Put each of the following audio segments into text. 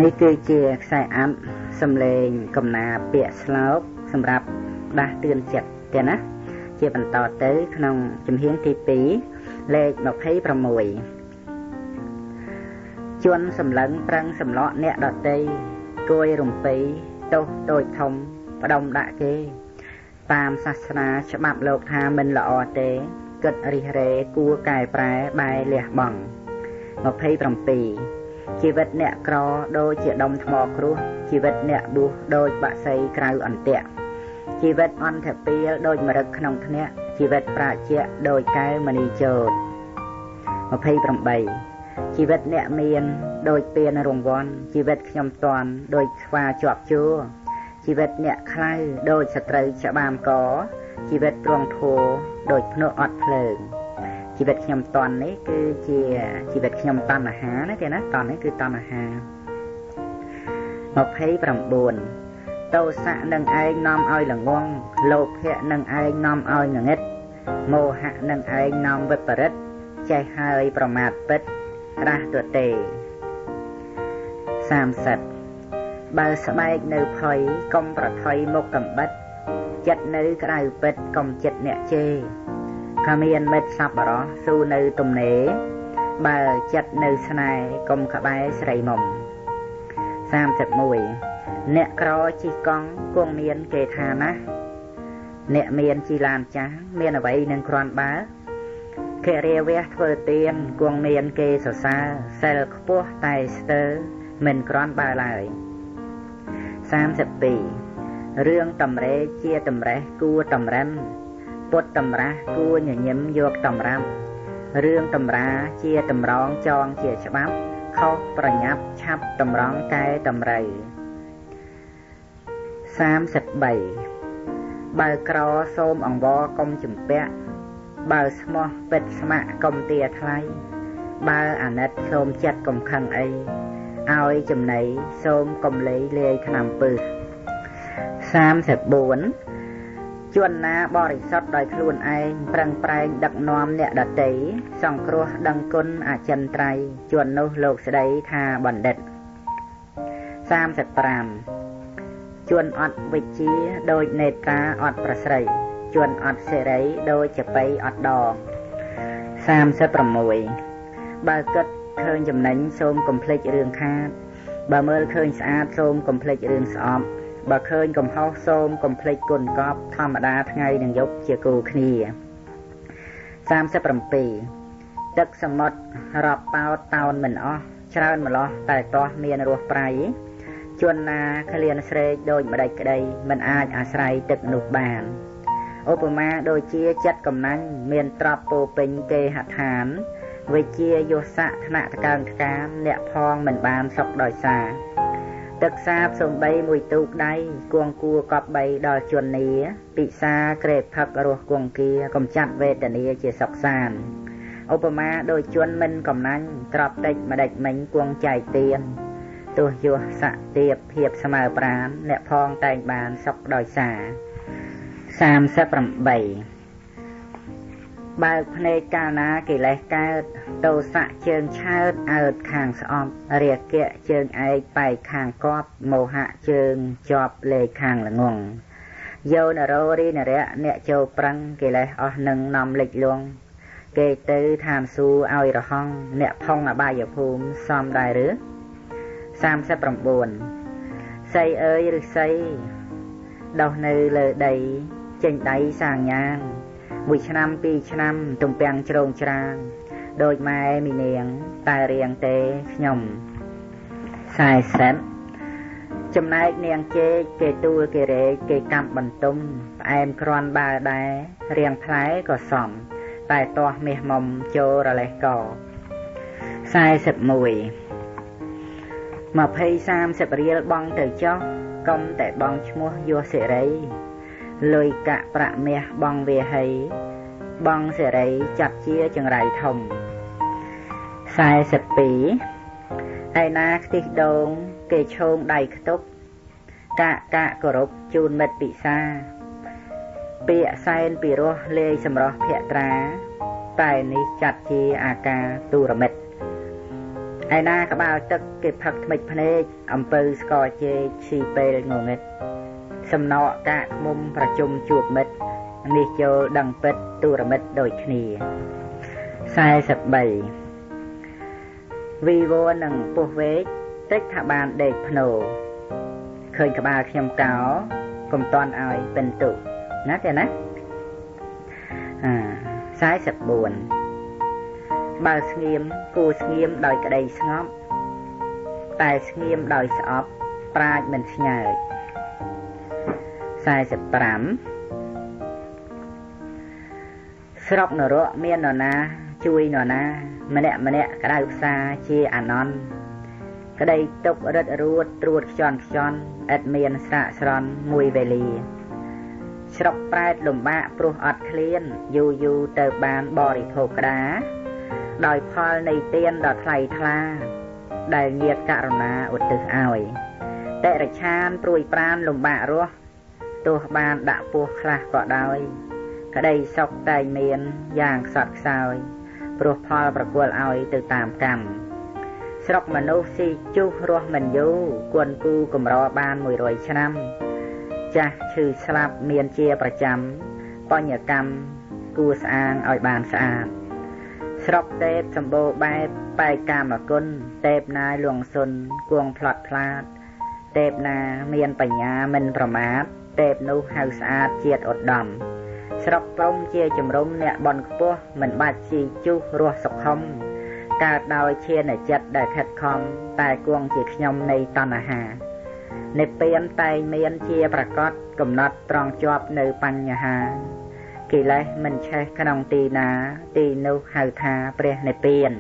នេះគឺជាខ្សែអាប់សំឡេងកំណាពាក្យស្លោកសម្រាប់ដាស់តឿនចិត្តទេណាជាបន្តទៅក្នុងជំហានទី2លេខ26ជន់សម្លឹងប្រឹងសម្លក់អ្នកដតីគួយរំពៃទោសតូចធំផ្ដុំដាក់គេតាមសាសនាច្បាប់លោកថាមិនល្អទេគិតរិះរេគួរកែប្រែបែរលះបង់27ជីវិតអ្នកក្រដូចជាដុំថ្មគ្រួសជីវិតអ្នកបួសដូចបាក់សីក្រៅអន្ទាក់ជីវិតអន្តពាលដូចម្រឹកក្នុងធ្នាក់ជីវិតប្រាជ្ញដូចកែវមณีជោត28ជីវិតអ្នកមានដូចពៀនរង្វាន់ជីវិតខ្ញុំតន់ដូចស្វាជាប់ជួរជីវិតអ្នកខ្លៅដូចសត្រូវច្បាមកជីវិតទ្រង់ធัวដូចភ្នក់អត់ភ្លើងជីវិតខ្ញុំតន់នេះគឺជាជីវិតខ្ញុំតណ្ហាណាទេណាតន់នេះគឺតណ្ហា29ទោសៈនឹងឯងនាំឲ្យល្ងងលោភៈនឹងឯងនាំឲ្យងងឹតមោហៈនឹងឯងនាំវិបរិតចេះហើយប្រមាថពិតរះទទេ30បើស្បែកនៅភ័យកុំប្រថុយមុខកំបិតចិត្តនៅក្តៅពិតកុំចិត្តអ្នកជេរក៏មានមិត្តសប្បុរសស៊ូនៅទំនេរបើចិត្តនៅស្នេហ៍កុំក្បែរស្រីមុំ31អ្នកក្រជិះកង់គង់មានគេថាណាអ្នកមានជីឡានចាស់មានអ្វីនឹងគ្រាន់បើខរាវះធ្វើទៀនគង់មានគេសរសើរសិលខ្ពស់តែស្ទើរមិនគ្រាន់បើឡើយ32រឿងតម្រេជាតម្រេះគួរតម្រិនពុតតម្រាស់គួរញញឹមយកតម្រាំរឿងតម្រាជាតម្រងចងជាច្បាប់ខុសប្រញាប់ឆាប់តម្រង់កែតម្រូវ33បើក្រសូមអង្វរកុំជំពាក់បើស្មោះពិតស្ម័គ្រកុំទាថ្លៃបើអាណិតសូមចិត្តកុំខឹងអីឲ្យចំណៃសូមកុំលេលាយថ្នាំពឹស34ជួនណាបរិសុទ្ធដោយខ្លួនឯងប្រឹងប្រែងដឹកនាំអ្នកដទៃសង្គ្រោះដឹងគុណអចិន្ត្រៃយ៍ជួននោះលោកស្ដីថាបណ្ឌិត35ជួនអត់វិជ្ជាដូចនេត្រាអត់ប្រស្រីជួនអត់សេរីដូចចបៃអត់ដង36បើគិតឃើញចំណេញសូមកុំភ្លេចរឿងខាតបើមើលឃើញស្អាតសូមកុំភ្លេចរឿងស្អប់បើឃើញកំហុសសូមកុំភ្លេចគុណកប់ធម្មតាថ្ងៃនឹងយប់ជាគូគ្នា37ទឹកសមុទ្ររាប់ប៉ោតតោនមិនអស់ច្រើនម្លោះតែទាស់មានរសប្រៃជួនណាក្លៀនស្រែកដូចម្ដេចក្តីមិនអាចអាស្រ័យទឹកនោះបានឧបមាដូចជាចិត្តកំណាញ់មានទ្រព្យពោពេញគេហដ្ឋានវិជាយុស័កថ្នាក់តកើងថ្កានអ្នកផងមិនបានសុខដោយសារទឹកសាបសំបីមួយទូកដៃគួងគួកប់បីដល់ជន់នីពិសាក្រេបផឹករស់គួងគៀកំចាត់វេទនាជាសុខសានឧបមាដូចជន់មិនកំណាញ់ទ្រព្យតិចម្ដេចមិញគួងចែកទៀនទោះយុស័កទៀបភាពស្មើប្រាណអ្នកផងតែងបានសុខដោយសារ38បើកភ្នែកកាលណាកិលេសកើតទោសៈជើងឆើតអើតខាងស្អប់រាគៈជើងឯកបែកខាងកប់មោហៈជើងជាប់លេខខាងល្ងងយោនរោរីនរៈអ្នកចូលប្រឹងកិលេសអស់នឹងនាំលិចលងគេទៅឋានសួគ៌ឲ្យរហង្គអ្នកផុងអបាយភូមិសំដែរឬ39សីអើយឫស្សីដោះនៅលើដីចេញដៃសាងញាង1ឆ្នាំ2ឆ្នាំទំពាំងជ្រងច្រាងដូចម៉ែមីនាងតែរៀងទេខ្ញុំ40ចំណែកនាងជេកគេទួលគេរែកគេកាប់បន្ទុំផ្អែមគ្រាន់បើដែររៀងផ្លែក៏សមតែទាស់មាសមុំចូលរលេះក41 20-30រៀលបងទៅចុះកុំតែបងឈ្មោះយោសេរីលុយកាក់ប្រាក់មាសបងវាហីបងសេរីចាត់ជាចង្រៃធំ42ឯណាខ្ទិះដូងគេឈោងដៃខ្ទប់កាកគោរពជូនមិត្តពិសាពាក្យសែនពីរោះលេយសម្រស់ភក្ត្រាតែនេះចាត់ជាអាការទូរមិត្ត ឯណាក្បាលទឹកគេផឹកថ្មិចភ្នែកអំពើស្កជែកឈីពេលងងឹតសំណក់កាកមុំប្រជុំជួបមិត្តនេះចូលដឹងពិតទូរមិត្តដូចគ្នា43វីវនឹងពោះវេកតិចថាបានដេកភ្នោឃើញក្បាលខ្ញុំកោកុំតន់ឲ្យពិនទុណាទេណា44បើស្ងៀមគួរស្ងៀមដោយក្តីស្ងប់តែស្ងៀមដោយស្អប់ប្រាជ្ញមិនស្ញើច45ស្រុកនរកមាននរណាជួយនរណាម្នាក់ក្តៅផ្សាជាអានន្ទក្តីទុករឹតរួតត្រួតខ្ជន់ឥតមានស្រាកស្រន់មួយវេលាស្រុកប្រែតលំបាកព្រោះអត់ឃ្លានយូរទៅបានបរិភោគក្តាដោយផលនៃទានដ៏ថ្លៃថ្លាដែលញាតិករុណាឧទ្ទិសឲ្យតិរិឆានព្រួយប្រានលំបាករស់ទោះបានដាក់ពោះខ្លះក៏ដោយក្តីសុខតែមានយ៉ាងខ្សត់ខ្សោយព្រោះផលប្រគល់ឲ្យទៅតាមកម្មស្រុកមនុស្សស៊ីជុះរស់មិនយូរគួនគូកម្របាន100ឆ្នាំចាស់ឈឺស្លាប់មានជាប្រចាំបញ្ញកម្មគួស្អាងឲ្យបានស្អាតស្រុកទេពសម្បូរបែបបែកកាមគុណទេពណាលួងសុនគួងផ្លត់ផ្លាតទេពណាមានបញ្ញាមិនប្រមាទទេពនោះហៅស្អាតជាតិឧត្តមស្រុកព្រំជាជំរុំអ្នកបនខ្ពស់មិនបាច់ស៊ីជុះរស់សុខំកើតដោយឈានចិត្តដែលខិតខំតែគួងជាខ្ញុំនៃតណ្ហានិព្វានតែមានជាប្រកបកំណត់ត្រង់ជាប់នៅបញ្ហាកិលេសមិនឆេះក្នុងទីណាទីនោះហៅថាព្រះនិព្វាន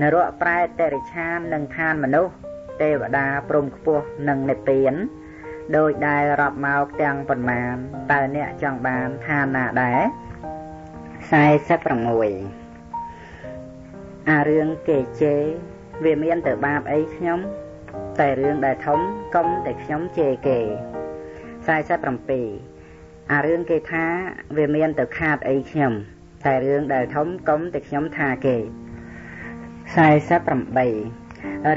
នរកប្រែតតិរិឆាននិងឋានមនុស្សទេវតាព្រំខ្ពស់និងនិព្វានដោយដែលរាប់មកទាំងប៉ុន្មានតើអ្នកចង់បានឋានណាដែរ46អារឿងគេជេរវាមានទៅបាបអីខ្ញុំតែរឿងដែលធំកុំតែខ្ញុំជេរគេ47អារឿងគេថាវាមានទៅខាតអីខ្ញុំតែរឿងដែលធំកុំតែខ្ញុំថាគេ48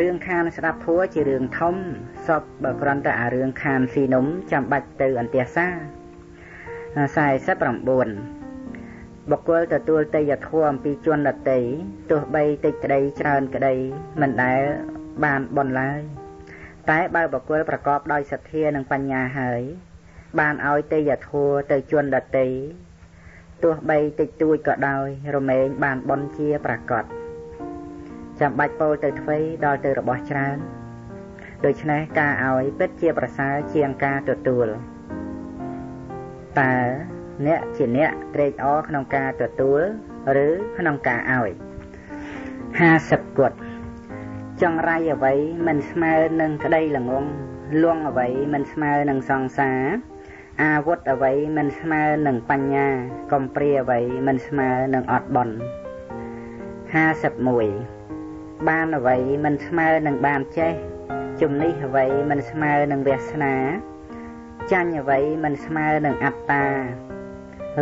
រឿងខានស្ដាប់ធัวជារឿងធំសពបើគ្រាន់តែអារឿងខានស៊ីនំចាំបាច់ទៅអន្ទះសា49បុគ្គលទទួលទេយធម៌អំពីជនដតីទោះបីតិចក្តីច្រើនក្តីមិនដែលបានបន់ឡើយតែបើបុគ្គលប្រកបដោយសទ្ធានិងបញ្ញាហើយបានឲ្យទេយធម៌ទៅជនដតីទោះបីតិចតួចក៏ដោយរមែងបានបន់ជាប្រកបចាំបាច់ពោលទៅអ្វីដល់ទៅរបស់ច្រើនដូច្នេះការឲ្យពិតជាប្រសើរជាងការទទួលតើអ្នកជាអ្នកត្រេកអរក្នុងការទទួលឬក្នុងការឲ្យ50គត់ចង្រៃអ្វីមិនស្មើនឹងក្តីល្ងងលួងអ្វីមិនស្មើនឹងសង្សារអាវុធអ្វីមិនស្មើនឹងបញ្ញាកំព្រាអ្វីមិនស្មើនឹងអត់បន់51បានអ្វីមិនស្មើនឹងបានចេះជំនិះអ្វីមិនស្មើនឹងវាសនាចាញ់អ្វីមិនស្មើនឹងអត្តា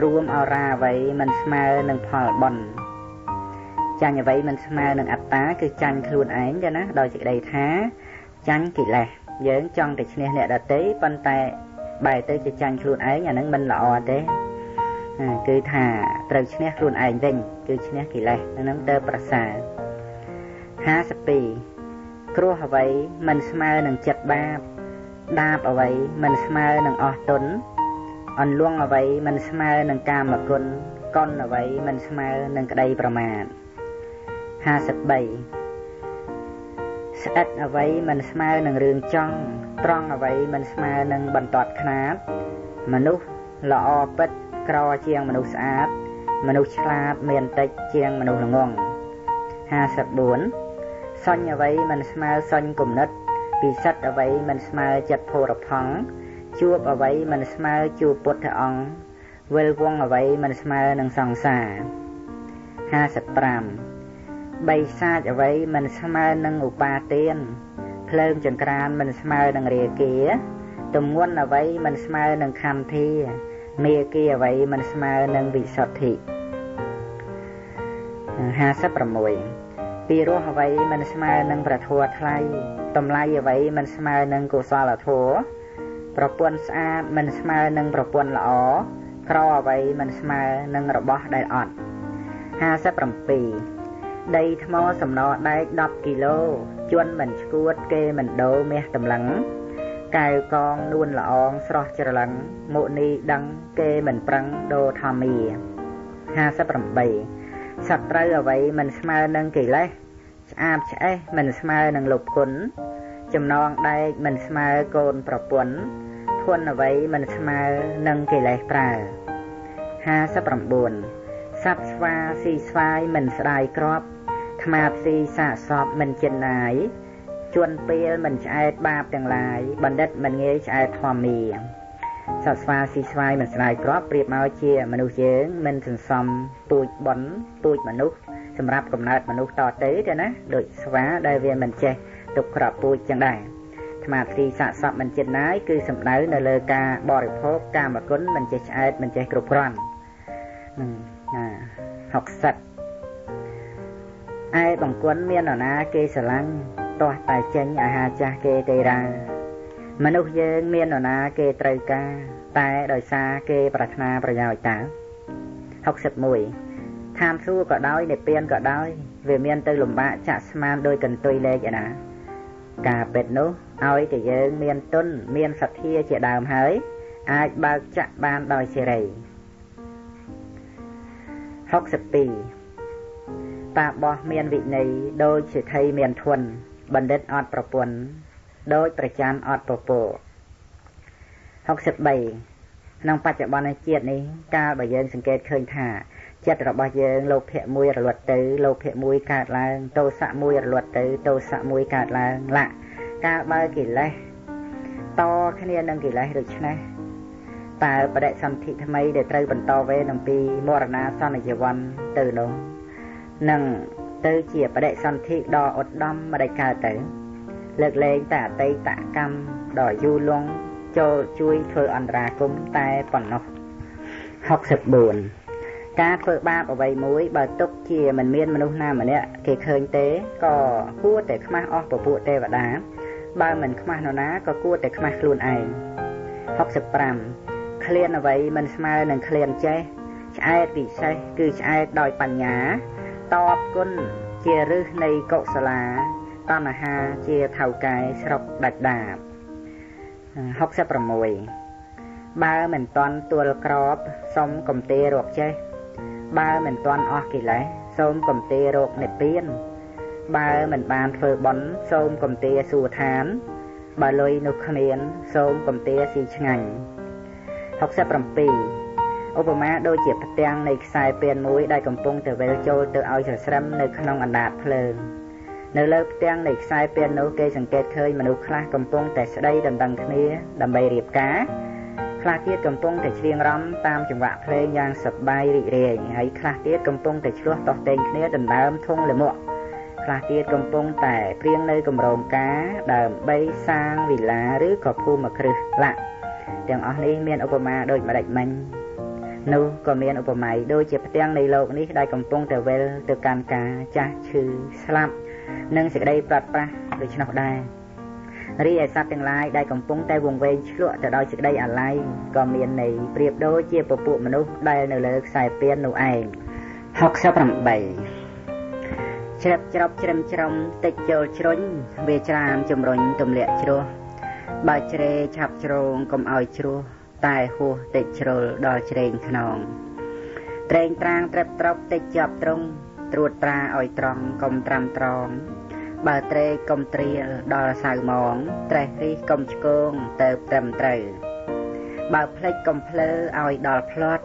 រួមអរាអ្វីមិនស្មើនឹងផលបុណ្យចាញ់អ្វីមិនស្មើនឹងអត្តាគឺចាញ់ខ្លួនឯងទៅណាដោយសេចក្តីថាចាញ់កិលេសយើងចង់តែឈ្នះអ្នកដទៃប៉ុន្តែបែរទៅជាចាញ់ខ្លួនឯងអានឹងមិនល្អទេគឺថាត្រូវឈ្នះខ្លួនឯងវិញគឺឈ្នះកិលេសហ្នឹងទៅប្រសើរ52គ្រោះអ្វីមិនស្មើនឹងចិត្តបាបដាបអ្វីមិនស្មើនឹងអស់ទុនអន្លង់អ្វីមិនស្មើនឹងកាមគុណកុណអ្វីមិនស្មើនឹងក្តីប្រមាទ53ស្អិតអ្វីមិនស្មើនឹងរឿងចង់ត្រង់អ្វីមិនស្មើនឹងបន្ទាត់ខ្នាតមនុស្សល្អពិតក្រជាងមនុស្សស្អាតមនុស្សឆ្លាតមានតិចជាងមនុស្សល្ងង់54សញ្ញអ្វីមិនស្មើសញ្ញគំនិតពិសិដ្ឋអ្វីមិនស្មើចិត្តភោរផង់ជួបអ្វីមិនស្មើជួបពុទ្ធអង្គវិលវងអ្វីមិនស្មើនឹងសង្សារ55បៃសាចអ្វីមិនស្មើនឹងឧបាទានភ្លើងចង្ក្រានមិនស្មើនឹងរាគាទម្ងន់អ្វីមិនស្មើនឹងខន្ធាមេគាអ្វីមិនស្មើនឹងវិសុទ្ធិ56 ពីរោះអ្វីមិនស្មើនឹងប្រធัวថ្លៃតម្លៃអ្វីមិនស្មើនឹងកុសលធម៌ប្រពន្ធស្អាតមិនស្មើនឹងប្រពន្ធល្អក្រអ្វីមិនស្មើនឹងរបស់ដែលអត់57ដីថ្មសំណដែក10គីឡូជួនមិនឈួតគេមិនដូរមាសតម្លឹងកែវកងនួនល្អងស្រស់ច្រឡឹងមុនីដឹងគេមិនប្រឹងដូរធម្មា58សត្រូវអ្វីមិនស្មើនឹងកិលេសឆ្អាបឆ្អេះមិនស្មើនឹងលុបគុណចំណងដែកមិនស្មើកូនប្រពន្ធធន់អ្វីមិនស្មើនឹងកិលេសប្រើ59សត្វស្វាស៊ីស្វាយមិនស្ដាយក្របខ្មាបស៊ីសាកសពមិនចិនណាយជួនពេលមិនឆ្អែតបាបទាំងឡាយបណ្ឌិតមិនងាយឆ្អែតធម្មាសត្វស្វាស៊ីស្វាយមិនស្ដាយក្របប្រៀបមកជាមនុស្សយើងមិនសន្សំពូជបន់ពូជមនុស្សសម្រាប់កំណើតមនុស្សតទៅទេណាដូចស្វាដែលវាមិនចេះទុកក្របពូជចឹងដែរខ្មាបស៊ីសាកសពមិនចិនណាយគឺសំដៅនៅលើការបរិភោគកាមគុណមិនចេះឆ្អែតមិនចេះគ្រប់គ្រាន់60ឯបង្គន់មាននរណាគេស្រឡាញ់ទាស់តែចេញអាហារចាស់គេកេរាមនុស្សយើងមាននរណាគេត្រូវការតែដោយសារគេប្រាថ្នាប្រយោជន៍តើ61ឋានសួគ៌ក៏ដោយនិព្វានក៏ដោយវាមានទៅលំបាកចាក់ស្មានដោយកន្ទុយលេខឯណាការពិតនោះឲ្យតែយើងមានទុនមានសទ្ធាជាដើមហើយអាចបើកចាក់បានដោយសេរី62តាបោះមានវិន័យដូចជាថៃមានធន់បណ្ឌិតអត់ប្រពន្ធដូចប្រច័នអត់ពពក63ក្នុងបច្ចុប្បន្នជាតិនេះកាលបើយើងសង្កេតឃើញថាចិត្តរបស់យើងលោភៈមួយរលត់ទៅលោភៈមួយកើតឡើងទោសៈមួយរលត់ទៅទោសៈមួយកើតឡើងឡាក់កាលបើកិលេសតគ្នានឹងកិលេសដូច្នេះតើបដិសន្ធិថ្មីដែលត្រូវបន្តវេនអំពីមរណាសន្និវ័នទៅនោះនឹងទៅជាបដិសន្ធិដ៏ឧត្តមមិនដែលកើតទៅលើកលែងតែអតីតកម្មដ៏យូរលង់ចូលជួយធ្វើអន្តរាគមន៍តែប៉ុណ្ណោះ64ការធ្វើបាបអ្វីមួយបើទុកជាមិនមានមនុស្សណាម្នាក់គេឃើញទេក៏គួរតែខ្មាស់អស់ពពួកទេវតាបើមិនខ្មាស់នរណាក៏គួរតែខ្មាស់ខ្លួនឯង65ឃ្លានអ្វីមិនស្មើនឹងឃ្លានចេះឆ្អែតពិសេសគឺឆ្អែតដោយបញ្ញាតបគុណជាឫសនៃកុសលាតណ្ហាជាថៅកែស្រុកដាច់ដាប66បើមិនតន់ទួលក្របសុំកំទេរកចេះបើមិនតន់អស់កិលេសសូមកំទេរកនិព្វានបើមិនបានធ្វើបុណ្យសូមកំទេសួគ៌ឋានបើលុយនោះគ្មានសូមកំទេស៊ីឆ្ងាញ់67ឧបមាដូចជាផ្ទាំងនៃខ្សែពៀនមួយដែលកំពុងតែវិលចូលទៅឲ្យស្រស្រឹមនៅក្នុងអណ្ដាតភ្លើងនៅលើផ្ទាំងនៃខ្សែពៀននោះគេសង្កេតឃើញមនុស្សខ្លះកំពុងតែស្ដីដណ្ដឹងគ្នាដើម្បីរៀបការខ្លះទៀតកំពុងតែច្រៀងរំតាមចង្វាក់ភ្លេងយ៉ាងសប្បាយរីករាយហើយខ្លះទៀតកំពុងតែឆ្លោះតោះតេងគ្នាដណ្ដើមធុងលមកខ្លះទៀតកំពុងតែព្រៀងនៅគម្រោងការដើម្បីសាងវិឡាឬក៏ភូមិគ្រឹះឡាក់ទាំងអស់នេះមានឧបមាដូចម្ដេចមិញនោះក៏មានឧបមាដូចជាផ្ទាំងនៃលោកនេះដែលកំពុងតែវិលទៅកាន់ការចាស់ឈឺស្លាប់និងសេចក្តីប្រាត់ប្រាសដូច្នោះដែររីឯសត្វទាំងឡាយដែលកំពុងតែវង្វេងឆ្លក់ទៅដោយសេចក្តីអាល័យក៏មានន័យប្រៀបដូចជាពពួកមនុស្សដែលនៅលើខ្សែពៀននោះឯង68ជ្រាបច្រប់ជ្រឹមច្រំតិចចូលជ្រុញវាច្រាមជំរុញទម្លាក់ជ្រោះបើជ្រេឆាប់ជ្រងកុំឲ្យជ្រោះតែហួសតិចជ្រុលដល់ជ្រែងខ្នងត្រែងត្រាងត្រឹបត្រប់តិចជាប់ត្រង់ត្រួតត្រាឲ្យត្រង់កុំត្រាំត្រងបើត្រេកកុំត្រៀលដល់សៅម៉ងត្រេះរីកុំឆ្គងទៅត្រឹមត្រូវបើផ្លេចកុំភ្លើឲ្យដល់ផ្្លាត់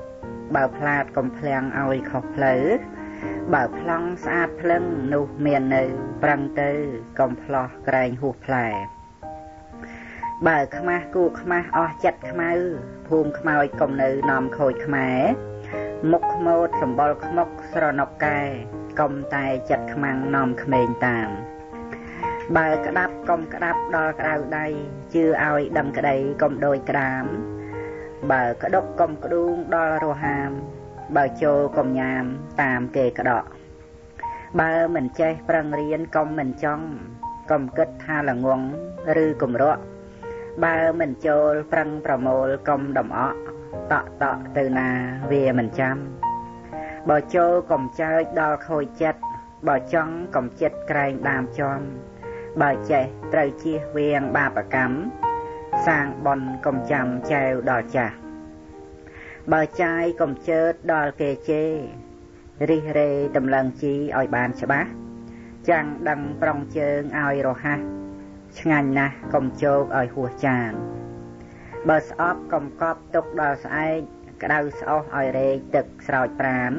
បើផ្លាតកុំភ្លាំងឲ្យខុសផ្លូវបើប្លង់ស្អាតភ្លឹងនោះមាននៅប្រឹងទៅកុំផ្លោះក្រែងហួសផ្លែបើខ្មាស់គូខ្មាស់អស់ចិត្តខ្មៅភូមិខ្មោចកុំនៅនាំខូចខ្មែរមុខខ្មោចសម្បល់ខ្មុកស្រណុកកែកុំតែចិត្តខ្មាំងនាំក្មេងតាមបើក្តាប់កុំក្តាប់ដល់ក្តៅដៃជឿឲ្យដឹងក្តីកុំដូចក្តាមបើក្តុកកុំក្ដួងដល់រហាមបើចូលកុំញ៉ាមតាមគេក្តក់ បើមិនចេះប្រឹងរៀនកុំមិនចង់កុំគិតថាល្ងងឬគំរក់បើមិនចូលប្រឹងប្រមូលកុំដំអក់តក់ទៅណាវាមិនចាំបើចូលកុំចើចដល់ខូចចិត្តបើចង់កុំចិត្តក្រែងដាមចំបើចេះត្រូវជៀសវាងបាបកម្មសាងបុណ្យកុំចាំចែវដល់ចាស់បើចាយកុំជើតដល់គេជេររិះរេតម្លឹងជីឲ្យបានច្បាស់ចាំងដឹងប្រងជើងឲ្យរហ័សឆ្ងាញ់ណាស់កុំជោកឲ្យហួសចានបើស្អប់កុំកប់ទុកដល់ស្អែកក្តៅស្អុះឲ្យរែកទឹកស្រោចប្រាន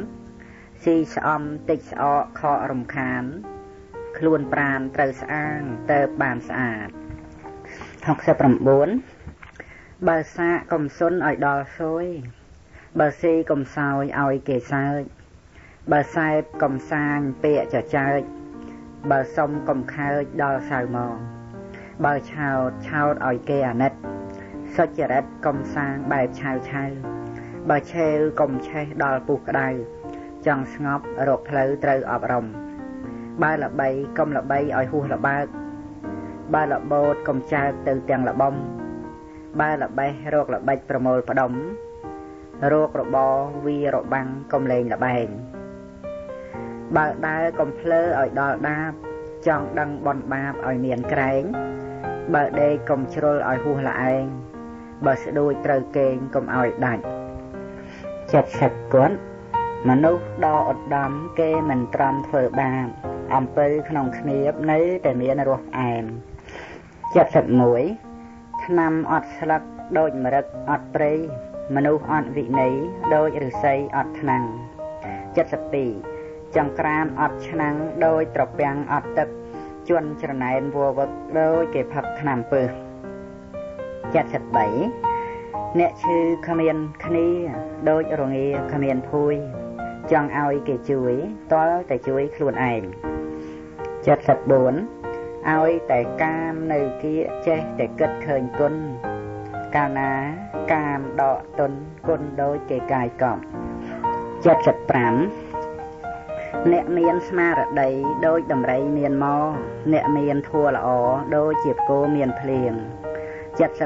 ស៊ីស្អំតិចស្អកខករំខានខ្លួនប្រានត្រូវស្អាងទៅបានស្អាត69បើសាកកុំសុនឲ្យដល់សួយបើស៊ីកុំសោយឲ្យគេសើចបើសែបកុំសាញពាកចចើចបើសុំកុំខើចដល់សៅមកបើឆោតឲ្យគេអាណិតសុចរិតកុំសាងបែបឆៅបើឆេវកុំឆេះដល់ពុះក្តៅចង់ស្ងប់រកផ្លូវត្រូវអប់រំបើល្បីកុំល្បីឲ្យហួសល្បើកបើល្បោតកុំចើកទៅទាំងល្បំបើល្បេះរកល្បិចប្រមូលផ្ដុំរោគរបរវារបាំងកុំលេងល្បែងបើដើរកុំភ្លើឲ្យដល់ដាបចង់ដឹងបនបាបឲ្យមានក្រែងបើដេកកុំជ្រុលឲ្យហួសល្ឯងបើស្ដួយត្រូវគេងកុំឲ្យដាច់70គាត់មនុស្សដ៏ឧត្តមគេមិនត្រំធ្វើបាបអំពើក្នុងស្ងៀមនៅតែមានរសផ្អែម71ឆ្នាំអត់ស្លឹកដូចមរឹកអត់ព្រៃមនុស្សអត់វិន័យដូចឫស្សីអត់ថ្នាំង72ចង្ក្រានអត់ឆ្នាំងដូចត្រពាំងអត់ទឹកជន់ច្រណែនវវឹកដូចគេផឹកថ្នាំពឹស73អ្នកឈឺគ្មានគ្នាដូចរងាគ្មានភួយចង់ឲ្យគេជួយតល់តែជួយខ្លួនឯង74ឲ្យតែកាមនៅគៀកចេះតែគិតឃើញគុណកាលណាកាមដកទុនគុណដូចគេកាយកប់75អ្នកមានស្មារតីដូចដំរីមានមកអ្នកមានធัวល្អដូចជាផ្គរមានភ្លៀង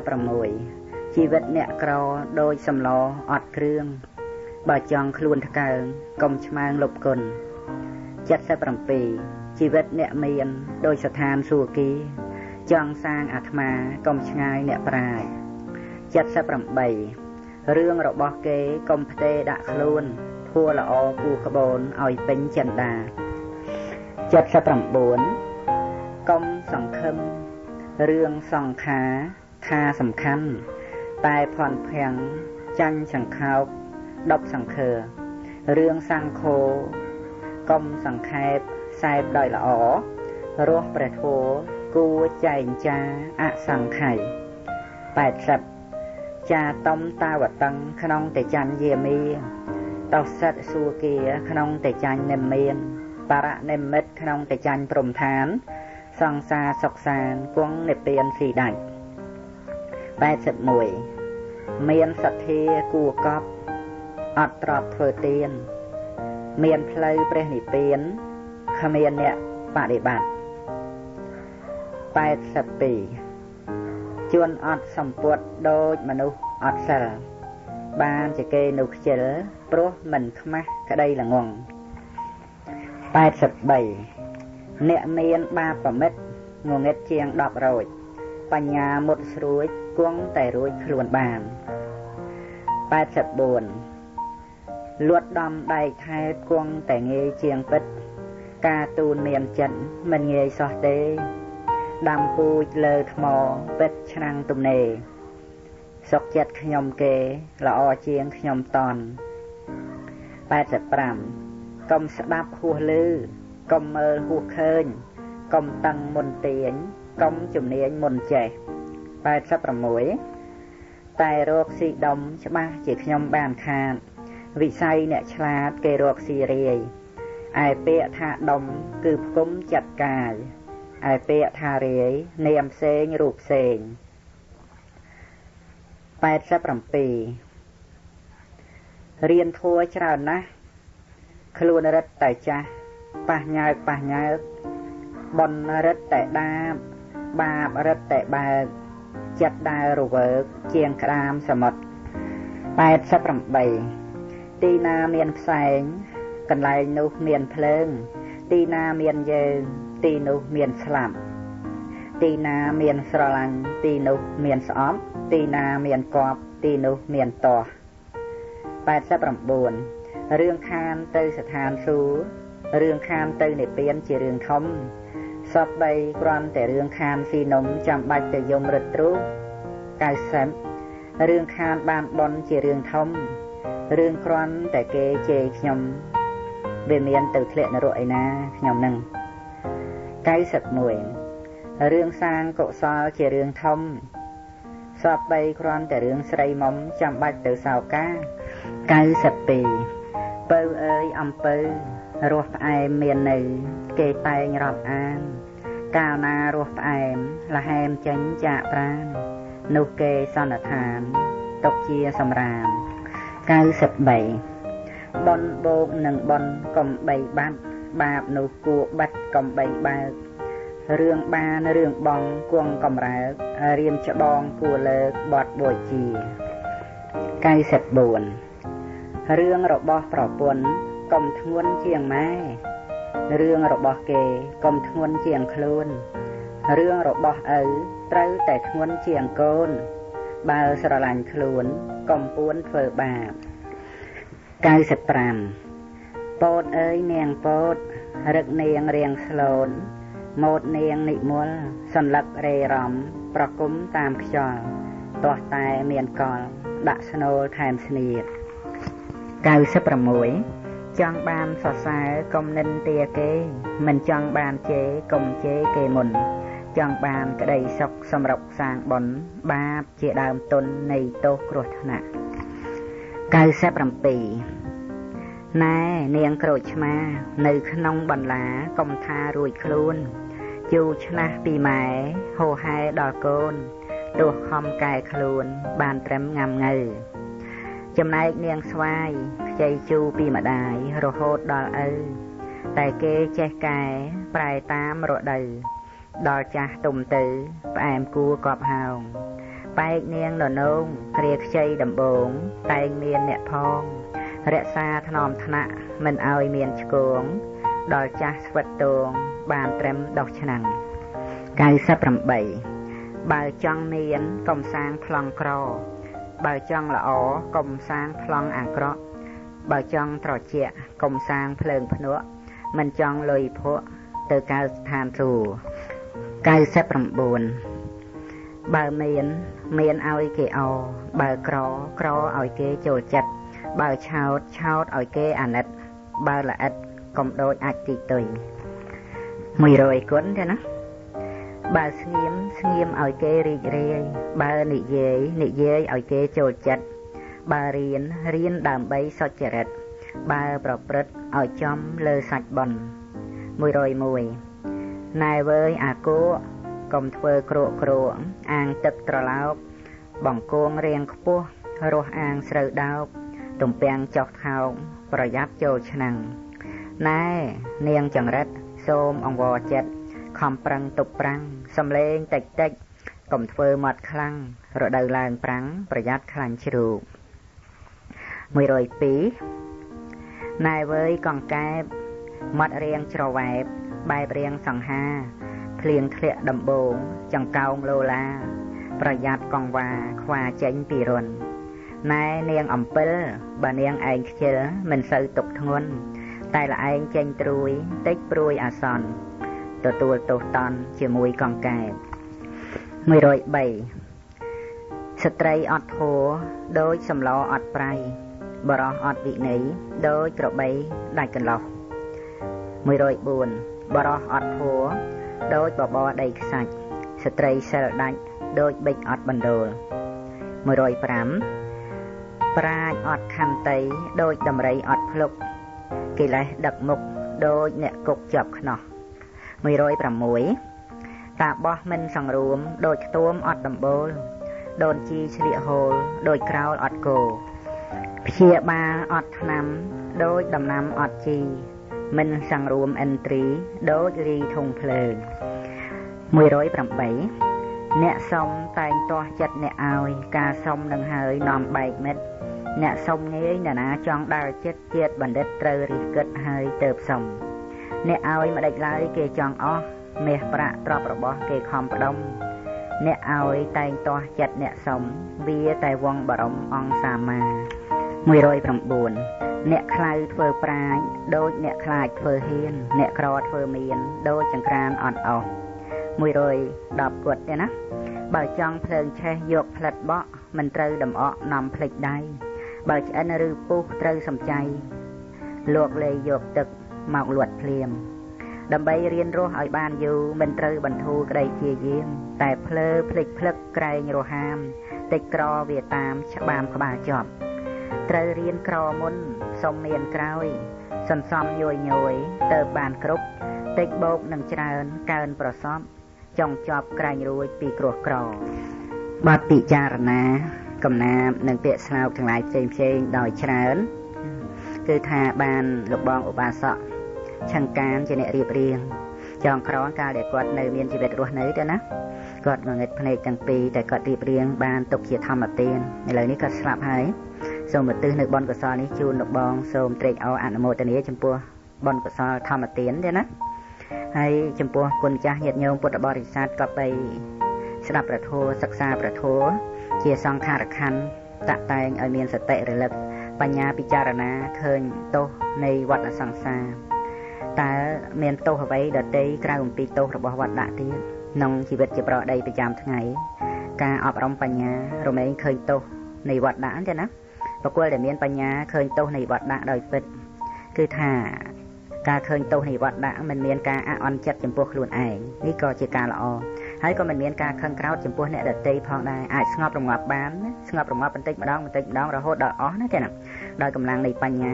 76ជីវិតអ្នកក្រដូចសម្លអត់គ្រឿងបើចង់ខ្លួនថ្កើងកុំឆ្មាងលុបគុណ77ជីវិតអ្នកមានដូចស្ថានសួគ៌ចង់សាងអាត្មាកុំឆ្ងាយអ្នកប្រាជ្ញ78រឿងរបស់គេកុំផ្ទេរដាក់ខ្លួនធัวល្អគូក្បូនឲ្យពេញចិន្តា79កុំសង្ឃឹមរឿងសង្ខារថាសំខាន់តែភ័ន្តភាំងចាញ់សង្ខោកដប់សង្ឃើរឿងសង្ឃោកុំសង្ខេបសែបដោយល្អរស់ព្រះធម៌គួរចែងចាអសង្ខ័យ80ចាតំតាវតឹងក្នុងតែចាញ់យាមីតោសិតសួគាក្នុងតែចាញ់និមមានបរនិមិត្តក្នុងតែចាញ់ព្រំឋានសង្សារសុខសានគង់និព្វានស៊ីដាច់81មានសទ្ធាគួរកប់អត់ទ្របធ្វើទានមានផ្លូវព្រះនិព្វានគ្មានអ្នកបដិបត្តិ82ជួនអត់សម្ពុតដូចមនុស្សអត់សិលបានជាគេនោះខ្ជិលព្រោះមិនខ្មាស់ក្តីល្ងង83អ្នកមានបាបប្រមិតងងឹតជាង10រោចបញ្ញាមុតស្រួចគង់តែរួចខ្លួនបាន84លួតដំដៃថែបគង់តែងាយជាងពិតការទូនមានចិត្តមិនងាយសោះទេដាំពូជលើថ្មពិតឆ្នាំងទំនេរសុខចិត្តខ្ញុំគេល្អជាងខ្ញុំតន់85កុំស្ដាប់ហួសលឺកុំមើលហួសឃើញកុំតឹងមុនទាញកុំជំនាញមុនចេះ86តែរកស៊ីដុំច្បាស់ជាខ្ញុំបានខាតវិស័យអ្នកឆ្លាតគេរកស៊ីរាយឯពាក្យថាដុំគឺផ្គុំចាត់កាយឯពាក្យថារាយនាមផ្សេងរូបផ្សេង87រៀនធัวច្រើនណាស់ខ្លួនរឹតតែចាស់ ប៉ះញើកបនរិទ្ធតែដាបបាបរិទ្ធតែបើកចិត្តដើររវើកជាងក្តាមសមុទ្រ88ទីណាមានផ្សែងកន្លែងនោះមានភ្លើងទីណាមានយើងទីនោះមានស្លាប់ទីណាមានស្រឡាញ់ទីនោះមានស្អប់ទីណាមានគប់ទីនោះមានតោះ89រឿងខានទៅស្ថានសួគ៌រឿងខានទៅនិព្វានជារឿងធំសពបីគ្រាន់តែរឿងខានស៊ីនំចាំបាច់ទៅយំរត់ទ្រូ90រឿងខានបានបន់ជារឿងធំរឿងគ្រាន់តែគេជេរខ្ញុំវាមានទៅធ្លាក់នរកឯណាខ្ញុំនឹង91រឿងសាងកុសលជារឿងធំសពបីគ្រាន់តែរឿងស្រីមុំចាំបាច់ទៅសោកា92ពៅអើយអំពៅរស់ផ្អែមមាននៅគេតែងរាប់អានកាលណារស់ផ្អែមលហែមចេញចាកប្រាណនោះគេសន្និដ្ឋានຕົកជាសម្រាម93បនបោកនិងបនកុំបីបាត់បាបនោះគួបាត់កុំបីបើករឿងបានរឿងបងគង់កំរើករៀមច្បងគួលើកបត់បូជា94រឿងរបស់ប្រពន្ធកុំធ្ងន់ជាងម៉ែរឿងរបស់គេកុំធ្ងន់ជាងខ្លួនរឿងរបស់ឪត្រូវតែធ្ងន់ជាងកូនបើស្រឡាញ់ខ្លួនកុំពួនធ្វើបាប95ពោតអើយនាងពោតរឹកនាងរៀងស្លូនម៉ូតនាងនិមលសន្លឹករេរំប្រគំតាមខ្យល់ទាស់តែមានកលដាក់ស្នូលថែមស្នៀត96ចង់បានសរសើរកុំនិន្ទាគេមិនចង់បានជេរកុំជេរគេមុនចង់បានក្តីសុខសម្រាប់សាងបុណ្យបាបជាដើមទុននៃទោសគ្រោះថ្នាក់97ណែនាងក្រូចឆ្មានៅក្នុងបន្លាកុំថារួចខ្លួនជូរឆ្នះពីម៉ែហូហែដល់កូនទោះខំកែខ្លួនបានត្រឹមងាំងើចំណែកនាងស្វាយខ្ចីជូរពីម្ដាយរហូតដល់ឪតែគេចេះកែប្រែតាមរដូវដល់ចាស់ទុំទៅផ្អែមគួរកប់ហោងបែកនាងននងគ្រាខ្ចីដំបងតែងមានអ្នកផងរក្សាថ្នមថ្នាក់មិនឲ្យមានឆ្គងដល់ចាស់ស្វិតតងបានត្រឹមដោះឆ្នាំង98បើចង់មានកុំសាងប្លង់ក្របើចង់ល្អកុំសាងប្លង់អាក្រក់បើចង់ត្រជាក់កុំសាងភ្លើងភ្នក់មិនចង់លុយភក់ទៅកើតស្ថានសួគ៌99បើមានឲ្យគេអបើក្រឲ្យគេចូលចិត្តបើឆោតឲ្យគេអាណិតបើល្អិតកុំដូចអាចទីទុយ100គុណទេណាបើស្ងៀមឲ្យគេរីករាយបើនិយាយឲ្យគេចូលចិត្តបើរៀនដើម្បីសុចរិតបើប្រព្រឹត្តឲ្យចំលើសាច់បុណ្យ101ណែវើយអាគោកុំធ្វើក្រក់អាងទឹកត្រឡោកបង្គងរៀងខ្ពស់រស់អាងស្រូវដោកទំពាំងចុះថោកប្រយ័ត្នចូលឆ្នាំងណែនាងចង្រិតសូមអង្វរចិត្តខំប្រឹងទប់ប្រាំងសំលេងតិចកុំធ្វើមាត់ខ្លាំងរដូវឡើងប្រាំងប្រយ័ត្នខ្លាញ់ជ្រូក102ណែវើយកង្កែបមាត់រៀងច្រវ៉ែបបែបរៀងសង្ហាភ្លៀងធ្លាក់ដំបងចង្កោងលូឡាប្រយ័ត្នកង្វាខ្វាចេញពីរុនណែនាងអំពិលបើនាងឯងខ្ជិលមិនសូវទុកធ្ងន់តែលឯងចេញត្រួយតិចព្រួយអាសន្នទទួលទោសតន់ជាមួយកង្កែប103ស្ត្រីអត់ធัวដូចសម្លអត់ប្រៃបរោះអត់វិន័យដូចក្របីដាច់កន្លោះ104បរោះអត់ធัวដូចបបរដីខ្សាច់ស្ត្រីសិលដាច់ដូចបិចអត់បណ្ដូល105ប្រាជ្ញអត់ខន្តីដូចដំរីអត់ភ្លុកកិលេសដឹកមុខដូចអ្នកគុកជាប់ខ្នោះ106តាបោះមិនសង្រួមដូចខ្ទួមអត់ដំបូលដូនជីឆ្លៀកហូលដូចក្រោលអត់គោព្យាបាលអត់ថ្នាំដូចដំណាំអត់ជី មិនសង្រួមឥន្ទ្រីដូចរីធុងភ្លើង108អ្នកសុំតែងទាស់ចិត្តអ្នកឲ្យការសុំនឹងហើយនាំបែកមិត្តអ្នកសុំងាយអ្នកណាចង់ដើរចិត្តជាតិបណ្ឌិតត្រូវរិះគិតហើយទៅសុំអ្នកឲ្យមិនដេចឡើយគេចង់អស់មាសប្រាក់ទ្រព្យរបស់គេខំផ្ដុំអ្នកឲ្យតែងទាស់ចិត្តអ្នកសុំវាតែវងបរមអង្គសាមា109អ្នកខ្លៅធ្វើប្រាជ្ញដូចអ្នកខ្លាចធ្វើហ៊ានអ្នកក្រធ្វើមានដូចចង្ក្រានអត់អស់110គាត់ទេណាបើចង់ភ្លើងឆេះយកផ្លិតបក់មិនត្រូវដំអកនាំភ្លេចដៃបើឆ្អិនឬពុះត្រូវសំចៃលោកលេយកទឹកមកលួចភ្លាមដើម្បីរៀនរស់ឲ្យបានយូរមិនត្រូវបន្ធូរក្តីជាយាមតែភ្លើភ្លេចភ្លឹកក្រែងរហាមតិចក្រវាតាមច្បាមក្បាលជាប់ត្រូវរៀនក្រមុនសុំមានក្រោយសន្សំយយទៅបានគ្រប់តិចបោកនឹងច្រើនកើនប្រសពចង់ជាប់ក្រែងរួចពីគ្រោះក្របាត់ពិចារណាកំណាព្យនិងពាក្យស្លោកទាំងឡាយផ្សេងដោយច្រើនគឺថាបានលោកបងឧបាសកឆង្កានជាអ្នករៀបរៀងចងក្រងកាលដែលគាត់នៅមានជីវិតរស់នៅទៅណាគាត់ងងឹតភ្នែកទាំងពីរតែគាត់រៀបរៀងបានទុកជាធម្មទានឥឡូវនេះគាត់ស្លាប់ហើយសូមឧទ្ទិសនៅបុណ្យកុសលនេះជូនលោកបងសូមត្រេកអរអនុមោទនាចំពោះបុណ្យកុសលធម្មទានទេណាហើយចំពោះគុណចាស់ញាតិញោមពុទ្ធបរិស័ទក៏បីស្ដាប់ព្រះធម៌សិក្សាព្រះធម៌ជាសង្ខារខណ្ឌតាក់តែងឲ្យមានសតិរលឹកបញ្ញាពិចារណាឃើញទោសនៃវដ្តសង្សារតើមានទោសអ្វីដទៃក្រៅអំពីទោសរបស់វដ្តទៀតក្នុងជីវិតជាប្រដីប្រចាំថ្ងៃការអប់រំបញ្ញារមែងឃើញទោសនៃវដ្តទេណាបុគ្គលដែលមានបញ្ញាឃើញទោសនៃវដ្តដោយពិតគឺថាការឃើញទោសនៃវដ្តមិនមានការអន់ចិត្តចំពោះខ្លួនឯងនេះក៏ជាការល្អហើយក៏មិនមានការខឹងក្រោធចំពោះអ្នកដទៃផងដែរអាចស្ងប់រងាប់បានស្ងប់រងាប់បន្តិចម្ដងរហូតដល់អស់ណាទេណាដោយកម្លាំងនៃបញ្ញា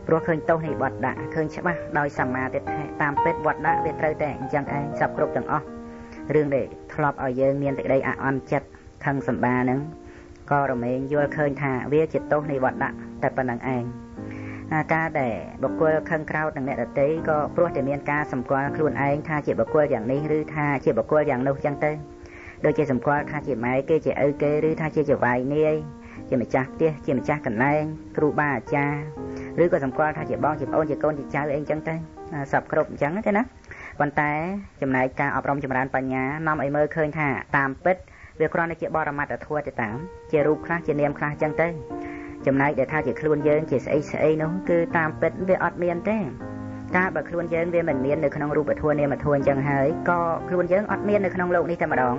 ព្រោះឃើញទោសនៃវដ្តឃើញច្បាស់ដោយសមាធិតាមពិតវដ្តវាត្រូវតែអញ្ចឹងឯងសពគ្រប់ទាំងអស់រឿងដែលធ្លាប់ឲ្យយើងមានតែក្តីអន់ចិត្តខឹងសម្បាហ្នឹងក៏រមែងយល់ឃើញថាវាជាទោសនៃវដ្តតែប៉ុណ្្នឹងឯងការដែលបុគ្គលខឹងក្រោធនឹងអ្នកដទៃក៏ព្រោះតែមានការសម្គាល់ខ្លួនឯងថាជាបុគ្គលយ៉ាងនេះឬថាជាបុគ្គលយ៉ាងនោះចឹងទៅដូចជាសម្គាល់ថាជាម៉ែគេជាឪគេឬថាជាចៅហ្វាយនាយជាម្ចាស់ផ្ទះជាម្ចាស់កន្លែងគ្រូបាអាចារ្យឬក៏សម្គាល់ថាជាបងជាប្អូនជាកូនជាចៅអីចឹងទៅសពគ្រប់អញ្ចឹងទេណាប៉ុន្តែចំណែកការអប់រំចម្រើនបញ្ញានាំឲ្យមើលឃើញថាតាមពិតវាគ្រាន់តែជាបរមត្ថធម៌ទៅតាមជារូបខ្លះជានាមខ្លះចឹងទៅចំណែកដែលថាជាខ្លួនយើងជាស្អីនោះគឺតាមពិតវាអត់មានទេការបើខ្លួនយើងវាមិនមាននៅក្នុងរូបធម៌នាមធម៌អញ្ចឹងហើយក៏ខ្លួនយើងអត់មាននៅក្នុងโลกនេះតែម្ដង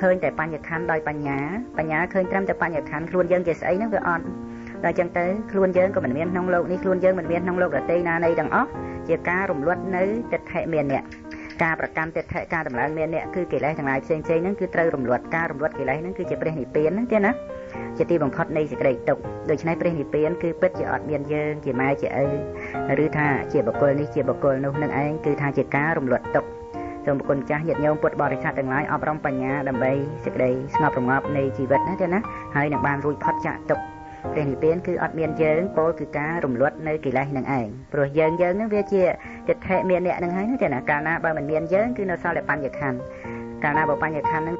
ឃើញតែបញ្ញខណ្ឌដោយបញ្ញាឃើញត្រឹមតែបញ្ញខណ្ឌខ្លួនយើងជាស្អីហ្នឹងវាអត់ដល់អញ្ចឹងទៅខ្លួនយើងក៏មិនមានក្នុងโลกនេះខ្លួនយើងមិនមានក្នុងโลกដទៃណានៃទាំងអស់ជាការរំលត់នៅទិដ្ឋិមានអ្នកការប្រកាន់ទិដ្ឋិការតម្លើងមានអ្នកគឺកិលេសទាំងឡាយផ្សេងៗហ្នឹងគឺត្រូវរំលត់ការរំលត់កិលេសហ្នឹងគឺជាព្រះនិព្វានហ្នឹងទេណាជាទីបំផុតនៃសេចក្តីទុក្ខដូច្នេះព្រះនិព្វានគឺពិតជាអត់មានយើងជាម៉ែជាឪឬថាជាបុគ្គលនេះជាបុគ្គលនោះនឹងឯងគឺថាជាការរំលត់ទុក្ខសូមគុណចាស់ញាតិញោមពុទ្ធបរិស័ទទាំងឡាយអប់រំបញ្ញាដើម្បីសេចក្តីស្ងប់រងាប់នៃជីវិតណាទេណាហើយនឹងបានរួចផុតចាកទុក្ខព្រះនិព្វានគឺអត់មានយើងពោលគឺការរំលត់នៅកិលេសនឹងឯងព្រោះយើងហ្នឹងវាជាទិដ្ឋិមានអ្នកនឹងហើយណាទេណាកាលណាបើមិនមានយើងគឺនៅសល់តែបញ្ញខណ្ឌកាលណាបើបញ្ញខណ្ឌហ្នឹង